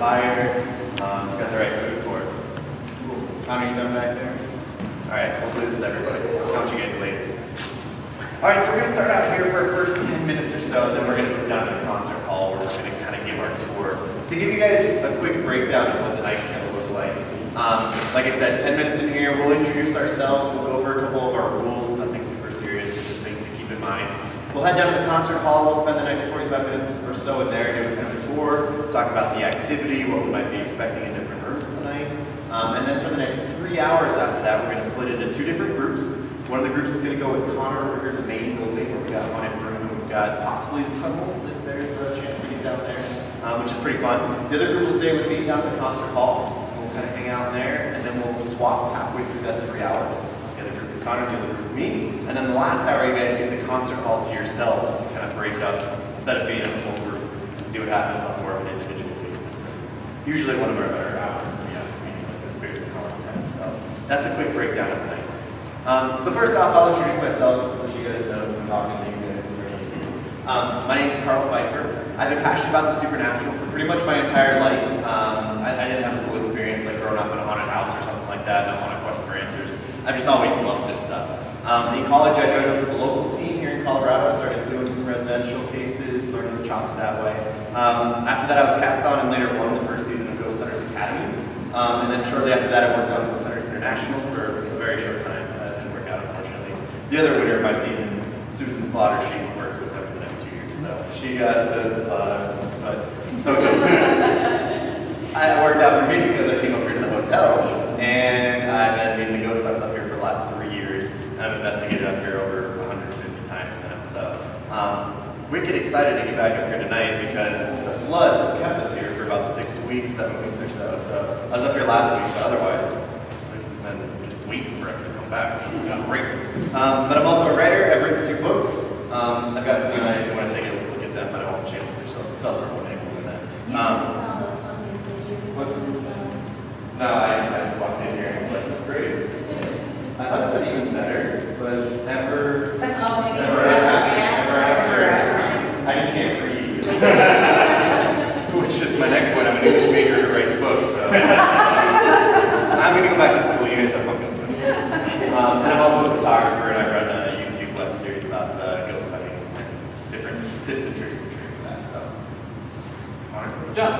fire. It's got the right food for us. Cool. Connor, you done back there? All right, hopefully this is everybody. I'll count you guys later. All right, so we're gonna start out here for our first 10 minutes or so, then we're gonna move down to the concert hall where we're gonna kind of give our tour. To give you guys a quick breakdown of what the night's gonna look like. Like I said, 10 minutes in here, we'll introduce ourselves, we'll go over a couple of our rules, nothing super serious, just things to keep in mind. We'll head down to the concert hall, we'll spend the next 45 minutes or so in there doing kind of a tour, talk about the activity, what we might be expecting in different rooms tonight. And then for the next 3 hours after that, we're gonna split into 2 different groups. One of the groups is going to go with Connor over here at the main building where we got haunted room. We've got possibly the tunnels if there's a chance to get down there, which is pretty fun. The other group will stay with me down at the concert hall. We'll kind of hang out in there, and then we'll swap halfway through that 3 hours. The other group with Connor, the other group with me. And then the last hour, you guys get the concert hall to yourselves to kind of break up instead of being in a full group and see what happens on more of an individual basis. So it's usually one of our better hours, to be honest with you, like the Spirits of Halloween. So that's a quick breakdown of the night. So first off, I'll introduce myself so you guys know who's talking to you guys. My name is Carl Pfeiffer. I've been passionate about the supernatural for pretty much my entire life. I didn't have a cool experience like growing up in a haunted house or something like that, not on a quest for answers. I've just always loved this stuff. In college, I joined a local team here in Colorado, started doing some residential cases, learning the chops that way. After that, I was cast on and later won the first season of Ghost Hunters Academy. And then shortly after that, I worked on Ghost Hunters International for a very short time. The other winner of my season, Susan Slaughter, she worked with them for the next 2 years, so she got those, but so it goes. It worked out for me because I came up here to the hotel, and I've been doing the ghost hunts up here for the last 3 years, and I've investigated up here over 150 times now, so wicked excited to get back up here tonight because the floods have kept us here for about 6 weeks, 7 weeks or so, so I was up here last week, but otherwise, this place has been just waiting for us to come back, so it's been great. But I'm also a writer. I've written 2 books. I've got some tonight if you want to take a look at them, but I won't chance to self-promote anything in that. You can sell those pumpkins that you No, I just walked in here and it's like, this is great. I thought it said even better, but never after. I just can't read. Which is my next point. I'm an English major who writes books, so I'm going to go back to school. You guys have fun. And I'm also a photographer, and I run a YouTube web series about ghost hunting and different tips and tricks and training for that. So, Connor? Yeah.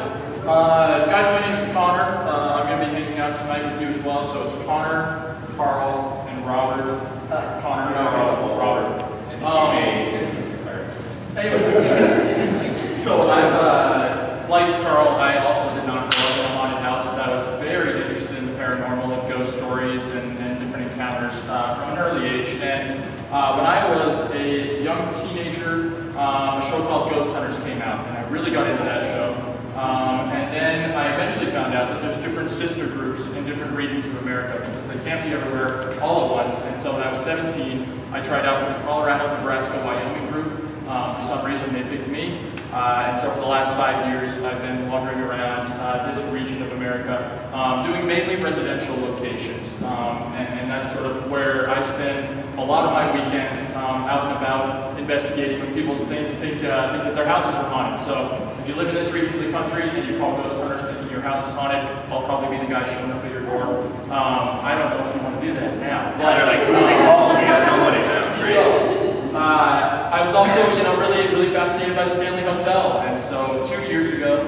Guys, my name is Connor. I'm going to be hanging out tonight with you as well. So it's Connor, Carl, and Robert. Connor, Robert. Anyway, so I've, like Carl, I also did not grow up in a haunted house, but I was very interested in the paranormal and ghost stories and different encounters from an early age. And when I was a young teenager, a show called Ghost Hunters came out, and I really got into that show. And then I eventually found out that there's different sister groups in different regions of America because they can't be everywhere all at once. And so when I was 17, I tried out for the Colorado, Nebraska, Wyoming group. For some reason, they picked me. And so for the last 5 years, I've been wandering around this region of America, doing mainly residential locations. And that's sort of where I spend a lot of my weekends out and about investigating when people think that their houses are haunted. So if you live in this region of the country and you call ghost hunters thinking your house is haunted, I'll probably be the guy showing up at your door. I don't know if you want to do that now. Yeah, they're like, who do we call? We got nobody now. So, I was also, really fascinated by the Stanley Hotel, and so 2 years ago,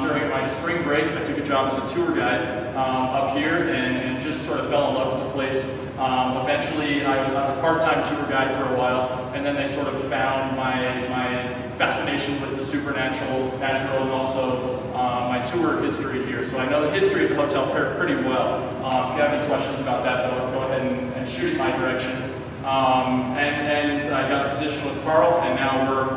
during my spring break, I took a job as a tour guide up here, and just sort of fell in love with the place. Eventually, I was a part-time tour guide for a while, and then they sort of found my fascination with the supernatural, natural, and also my tour history here. So I know the history of the hotel pretty well. If you have any questions about that, though, go ahead and shoot in my direction. And I got a position with Carl, and now we're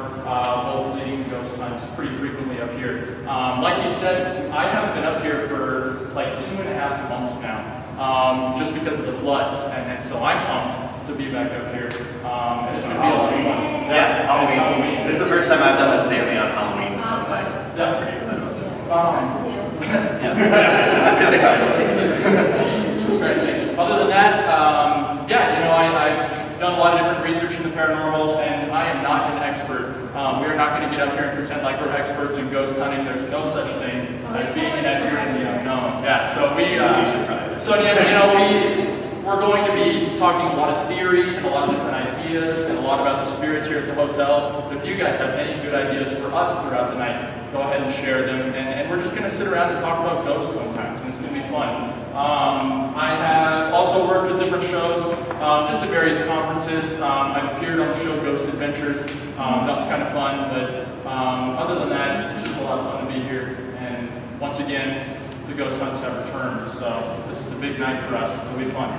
both leading ghost hunts pretty frequently up here. Like he said, I haven't been up here for like 2.5 months now, just because of the floods, and so I'm pumped to be back up here. And it's going to be a lot of fun. Yeah, Halloween. This is the first time I've done a Stanley on Halloween, so I'm pretty excited about this. I feel like Other than that, I've done a lot of different research in the paranormal, and I am not an expert. We are not going to get up here and pretend like we're experts in ghost hunting. There's no such thing. as being an expert in the unknown. Yeah, so we're going to be talking a lot of theory and a lot of different ideas and a lot about the spirits here at the hotel. But if you guys have any good ideas for us throughout the night, go ahead and share them. And we're just going to sit around and talk about ghosts sometimes, and it's going to be fun. I have also worked with different shows, just at various conferences. I've appeared on the show Ghost Adventures. That was kind of fun, but other than that, it's just a lot of fun to be here. And once again, the ghost hunts have returned, so this is the big night for us. It'll be fun.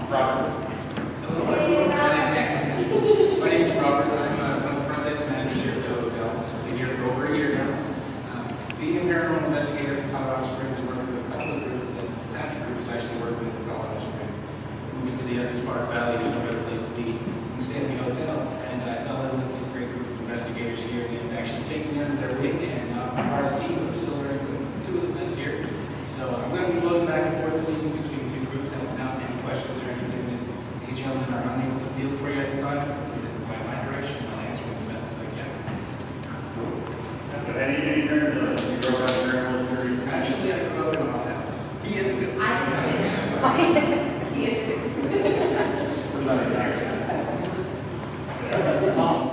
Robert. Hello, everyone. My name is Robert. I'm one of the front desk managers here at the hotel. I've been here for over a year now. Being a paranormal investigator from Colorado Springs and working with a couple of groups that the TAPS group is actually working with in Colorado Springs. Moving to the Estes Park Valley, there's no better place to be than stay in the hotel. And I fell in with this great group of investigators here. They've actually taken me under their wing, and I'm part of the team, but I'm still learning from two of them this year. So I'm going to be floating back and forth this evening between the two groups, helping out any questions or anything that these gentlemen are unable to field for you at the time. Point my direction, I'll answer as best as I can. Any nerd, you grew up in paranormal theories? Actually, I grew up in a haunted house. He is good. He is. Um,